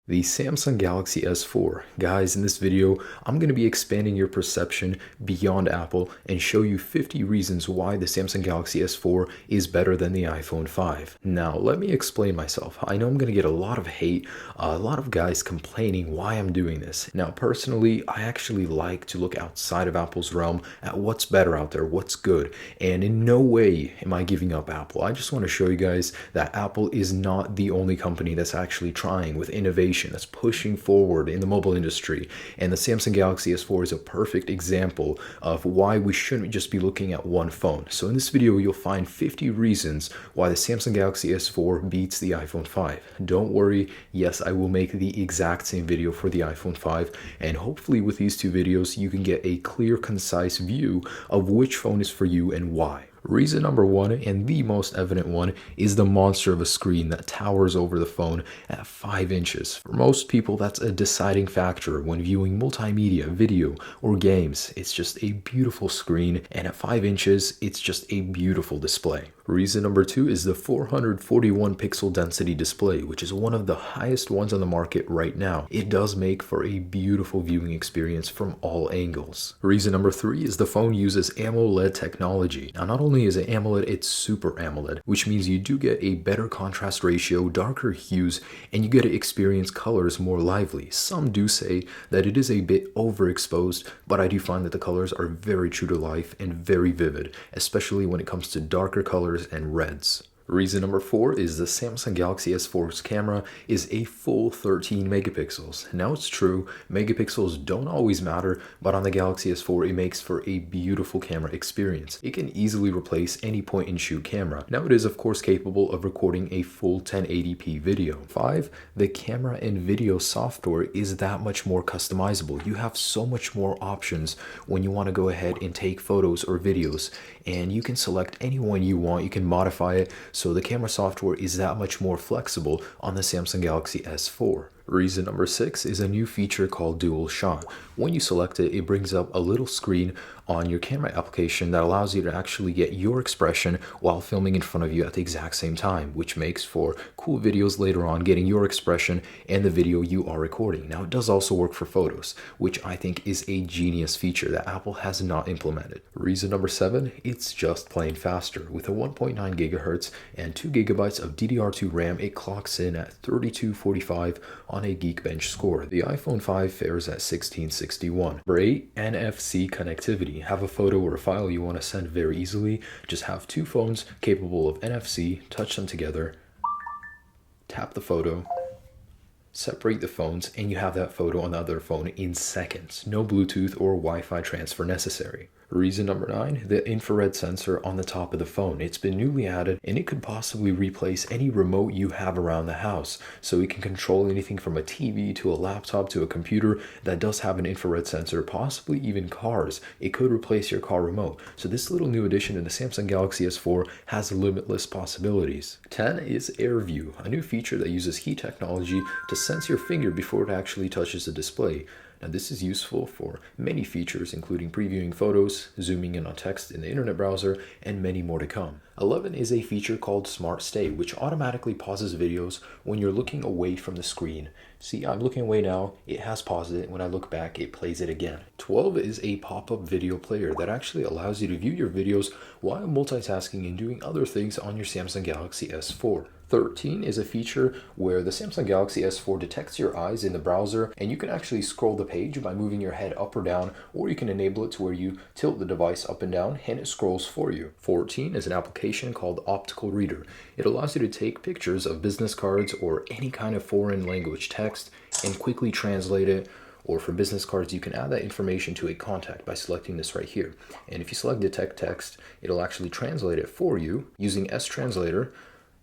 The Samsung Galaxy S4. Guys, in this video, I'm going to be expanding your perception beyond Apple and show you 50 reasons why the Samsung Galaxy S4 is better than the iPhone 5. Now, let me explain myself. I know I'm going to get a lot of hate, a lot of guys complaining why I'm doing this. Now, personally, I actually like to look outside of Apple's realm at what's better out there, what's good, and in no way am I giving up Apple. I just want to show you guys that Apple is not the only company that's actually trying with innovation, that's pushing forward in the mobile industry, and the Samsung Galaxy S4 is a perfect example of why we shouldn't just be looking at one phone. So in this video, you'll find 50 reasons why the Samsung Galaxy S4 beats the iPhone 5. Don't worry, yes, I will make the exact same video for the iPhone 5, and hopefully with these two videos, you can get a clear, concise view of which phone is for you and why. Reason number one, and the most evident one, is the monster of a screen that towers over the phone at 5 inches. For most people, that's a deciding factor when viewing multimedia, video, or games. It's just a beautiful screen, and at 5 inches, it's just a beautiful display. Reason number two is the 441 pixel density display, which is one of the highest ones on the market right now. It does make for a beautiful viewing experience from all angles. Reason number three is the phone uses AMOLED technology. Now, not only is it AMOLED, it's Super AMOLED, which means you do get a better contrast ratio, darker hues, and you get to experience colors more lively. Some do say that it is a bit overexposed, but I do find that the colors are very true to life and very vivid, especially when it comes to darker colors and reds. Reason number four is the Samsung Galaxy S4's camera is a full 13 megapixels. Now it's true, megapixels don't always matter, but on the Galaxy S4 it makes for a beautiful camera experience. It can easily replace any point-and-shoot camera. Now it is of course capable of recording a full 1080p video. 5. The camera and video software is that much more customizable. You have so much more options when you want to go ahead and take photos or videos, and you can select any one you want, you can modify it. So the camera software is that much more flexible on the Samsung Galaxy S4. Reason number 6 is a new feature called Dual Shot. When you select it, it brings up a little screen on your camera application that allows you to actually get your expression while filming in front of you at the exact same time, which makes for cool videos later on, getting your expression and the video you are recording. Now, it does also work for photos, which I think is a genius feature that Apple has not implemented. Reason number 7, it's just plain faster. With a 1.9 gigahertz and 2 gigabytes of DDR2 RAM, it clocks in at 3245 on a Geekbench score. The iPhone 5 fares at 1661. Number 8, NFC Connectivity. Have a photo or a file you want to send very easily. Just have two phones capable of NFC, touch them together, tap the photo, separate the phones, and you have that photo on the other phone in seconds. No Bluetooth or Wi-Fi transfer necessary. Reason number 9, the infrared sensor on the top of the phone. It's been newly added and it could possibly replace any remote you have around the house. So it can control anything from a TV to a laptop to a computer that does have an infrared sensor, possibly even cars. It could replace your car remote. So this little new addition in the Samsung Galaxy S4 has limitless possibilities. 10 is Air View, a new feature that uses heat technology to sense your finger before it actually touches the display. Now, this is useful for many features, including previewing photos, zooming in on text in the internet browser, and many more to come. 11 is a feature called Smart Stay, which automatically pauses videos when you're looking away from the screen. See, I'm looking away now, it has paused it. When I look back, it plays it again. 12 is a pop-up video player that actually allows you to view your videos while multitasking and doing other things on your Samsung Galaxy S4. 13 is a feature where the Samsung Galaxy S4 detects your eyes in the browser, and you can actually scroll the page by moving your head up or down, or you can enable it to where you tilt the device up and down and it scrolls for you. 14 is an application called Optical Reader. It allows you to take pictures of business cards or any kind of foreign language text and quickly translate it. Or for business cards, you can add that information to a contact by selecting this right here. And if you select Detect Text, it'll actually translate it for you using S-Translator,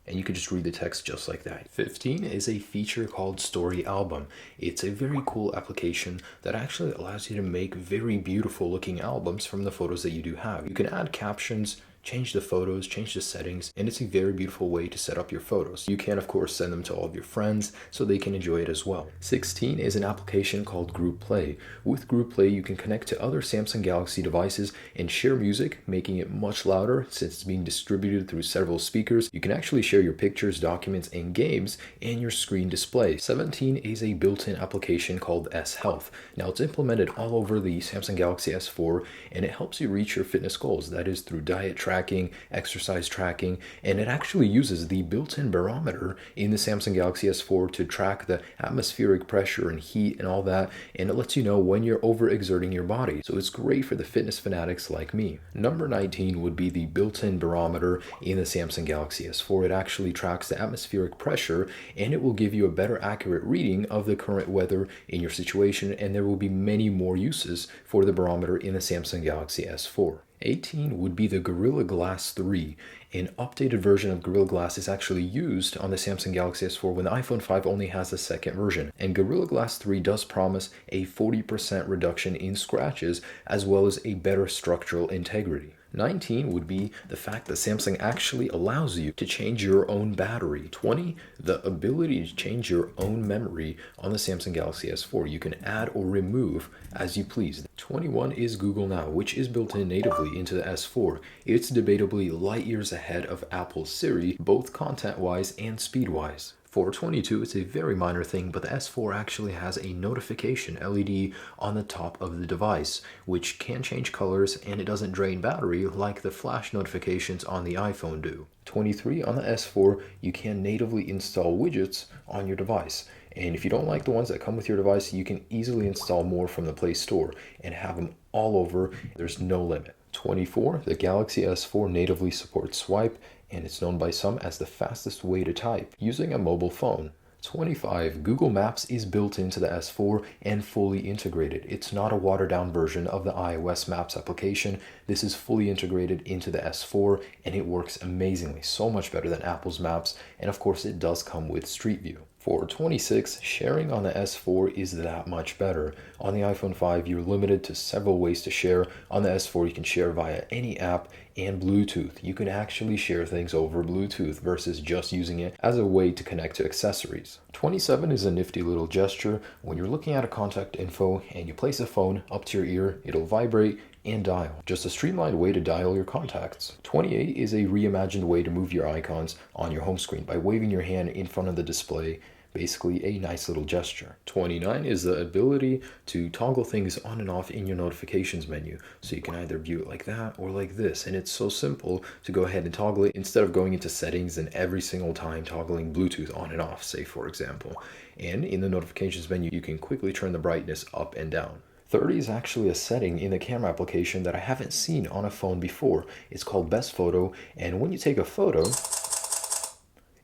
and you can just read the text just like that. 15 is a feature called Story Album. It's a very cool application that actually allows you to make very beautiful looking albums from the photos that you do have. You can add captions, change the photos, change the settings, and it's a very beautiful way to set up your photos. You can, of course, send them to all of your friends so they can enjoy it as well. 16 is an application called Group Play. With Group Play, you can connect to other Samsung Galaxy devices and share music, making it much louder since it's being distributed through several speakers. You can actually share your pictures, documents, and games and your screen display. 17 is a built-in application called S Health. Now, it's implemented all over the Samsung Galaxy S4, and it helps you reach your fitness goals. That is through diet tracking, exercise tracking, and it actually uses the built-in barometer in the Samsung Galaxy S4 to track the atmospheric pressure and heat and all that, and it lets you know when you're overexerting your body. So it's great for the fitness fanatics like me. Number 19 would be the built-in barometer in the Samsung Galaxy S4. It actually tracks the atmospheric pressure, and it will give you a better accurate reading of the current weather in your situation, and there will be many more uses for the barometer in the Samsung Galaxy S4. 18 would be the Gorilla Glass 3. An updated version of Gorilla Glass is actually used on the Samsung Galaxy S4 when the iPhone 5 only has the second version. And Gorilla Glass 3 does promise a 40% reduction in scratches as well as a better structural integrity. 19 would be the fact that Samsung actually allows you to change your own battery. 20, the ability to change your own memory on the Samsung Galaxy S4. You can add or remove as you please. 21 is Google Now, which is built in natively into the S4. It's debatably light years ahead of Apple's Siri, both content-wise and speed-wise. For 22, it's a very minor thing, but the S4 actually has a notification LED on the top of the device, which can change colors, and it doesn't drain battery like the flash notifications on the iPhone do. 23, on the S4, you can natively install widgets on your device. And if you don't like the ones that come with your device, you can easily install more from the Play Store and have them all over. There's no limit. 24, the Galaxy S4 natively supports swipe, and it's known by some as the fastest way to type using a mobile phone. 25, Google Maps is built into the S4 and fully integrated. It's not a watered-down version of the iOS Maps application. This is fully integrated into the S4, and it works amazingly, so much better than Apple's Maps, and of course it does come with Street View. For 26, sharing on the S4 is that much better. On the iPhone 5, you're limited to several ways to share. On the S4, you can share via any app and Bluetooth. You can actually share things over Bluetooth versus just using it as a way to connect to accessories. 27 is a nifty little gesture. When you're looking at a contact info and you place a phone up to your ear, it'll vibrate and dial. Just a streamlined way to dial your contacts. 28 is a reimagined way to move your icons on your home screen by waving your hand in front of the display. Basically a nice little gesture. 29 is the ability to toggle things on and off in your notifications menu. So you can either view it like that or like this. And it's so simple to go ahead and toggle it instead of going into settings and every single time toggling Bluetooth on and off, say for example. And in the notifications menu, you can quickly turn the brightness up and down. 30 is actually a setting in the camera application that I haven't seen on a phone before. It's called Best Photo, and when you take a photo,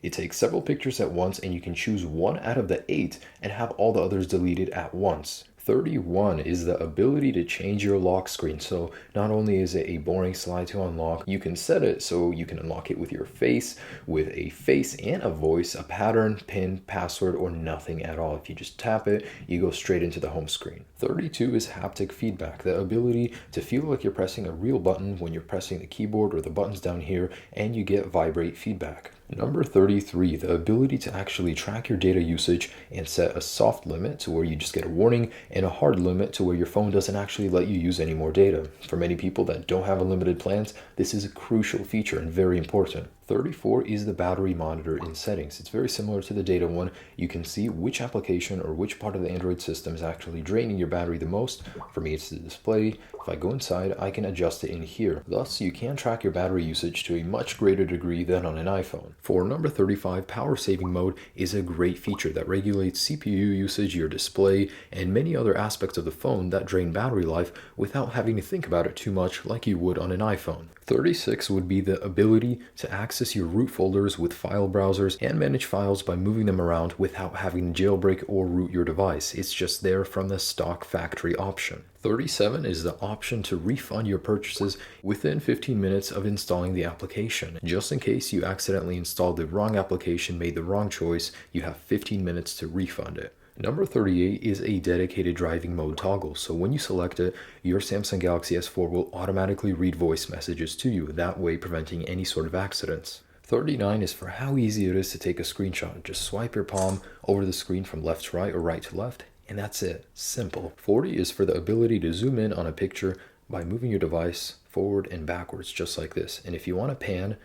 it takes several pictures at once, and you can choose one out of the 8 and have all the others deleted at once. 31 is the ability to change your lock screen. So not only is it a boring slide to unlock, you can set it so you can unlock it with your face, with a face and a voice, a pattern, pin, password, or nothing at all. If you just tap it, you go straight into the home screen. 32 is haptic feedback, the ability to feel like you're pressing a real button when you're pressing the keyboard or the buttons down here, and you get vibrate feedback. Number 33, the ability to actually track your data usage and set a soft limit to where you just get a warning and a hard limit to where your phone doesn't actually let you use any more data. For many people that don't have unlimited plans, this is a crucial feature and very important. 34 is the battery monitor in settings. It's very similar to the data one. You can see which application or which part of the Android system is actually draining your battery the most. For me, it's the display. If I go inside, I can adjust it in here. Thus, you can track your battery usage to a much greater degree than on an iPhone. For number 35, power saving mode is a great feature that regulates CPU usage, your display, and many other aspects of the phone that drain battery life without having to think about it too much like you would on an iPhone. 36 would be the ability to access your root folders with file browsers and manage files by moving them around without having to jailbreak or root your device. It's just there from the stock factory option. 37 is the option to refund your purchases within 15 minutes of installing the application. Just in case you accidentally installed the wrong application, made the wrong choice, you have 15 minutes to refund it. Number 38 is a dedicated driving mode toggle. So when you select it, your Samsung Galaxy S4 will automatically read voice messages to you, that way preventing any sort of accidents. 39 is for how easy it is to take a screenshot. Just swipe your palm over the screen from left to right or right to left, and that's it. Simple. 40 is for the ability to zoom in on a picture by moving your device forward and backwards, just like this. And if you want to pan,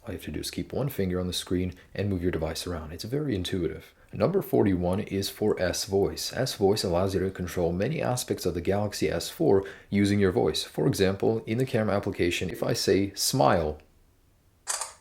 all you have to do is keep one finger on the screen and move your device around. It's very intuitive. Number 41 is for S-Voice. S-Voice allows you to control many aspects of the Galaxy S4 using your voice. For example, in the camera application, if I say smile,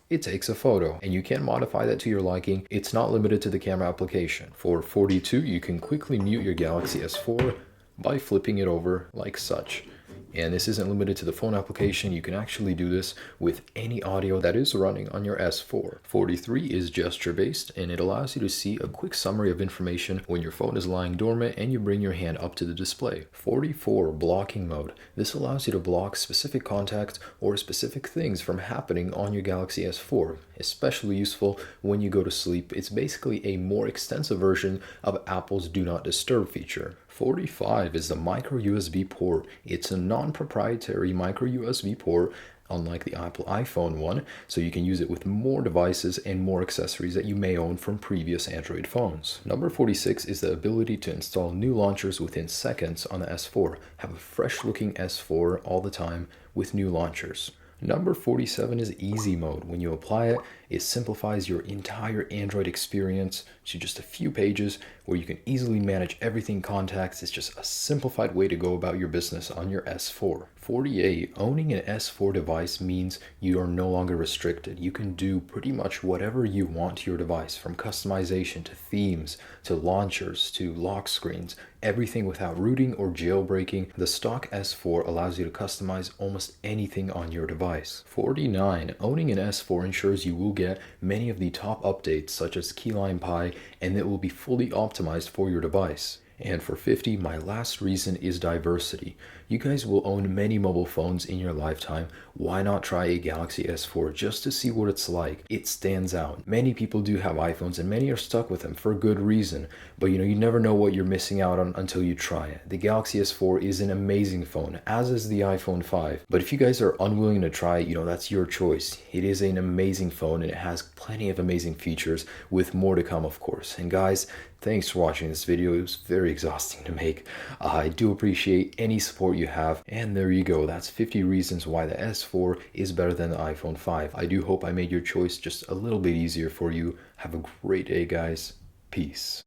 it takes a photo, and you can modify that to your liking. It's not limited to the camera application. For 42, you can quickly mute your Galaxy S4 by flipping it over like such. And this isn't limited to the phone application. You can actually do this with any audio that is running on your S4. 43 is gesture-based, and it allows you to see a quick summary of information when your phone is lying dormant and you bring your hand up to the display. 44, blocking mode. This allows you to block specific contacts or specific things from happening on your Galaxy S4. Especially useful when you go to sleep. It's basically a more extensive version of Apple's Do Not Disturb feature. 45 is the micro USB port. It's a non-proprietary micro USB port, unlike the Apple iPhone one, so you can use it with more devices and more accessories that you may own from previous Android phones. Number 46 is the ability to install new launchers within seconds on the S4. Have a fresh looking S4 all the time with new launchers. Number 47 is easy mode. When you apply it, it simplifies your entire Android experience to just a few pages where you can easily manage everything contacts. It's just a simplified way to go about your business on your S4. 48, owning an S4 device means you are no longer restricted. You can do pretty much whatever you want to your device, from customization to themes, to launchers, to lock screens, everything without rooting or jailbreaking. The stock S4 allows you to customize almost anything on your device. 49, owning an S4 ensures you will get many of the top updates such as Keyline Pi, and it will be fully optimized for your device. And for 50, my last reason is diversity. You guys will own many mobile phones in your lifetime. Why not try a Galaxy S4 just to see what it's like? It stands out. Many people do have iPhones and many are stuck with them for good reason. But you never know what you're missing out on until you try it. The Galaxy S4 is an amazing phone, as is the iPhone 5. But if you guys are unwilling to try it, that's your choice. It is an amazing phone and it has plenty of amazing features, with more to come, of course. And guys, thanks for watching this video. It was very exhausting to make. I do appreciate any support you have. And there you go. That's 50 reasons why the S4 is better than the iPhone 5. I do hope I made your choice just a little bit easier for you. Have a great day, guys. Peace.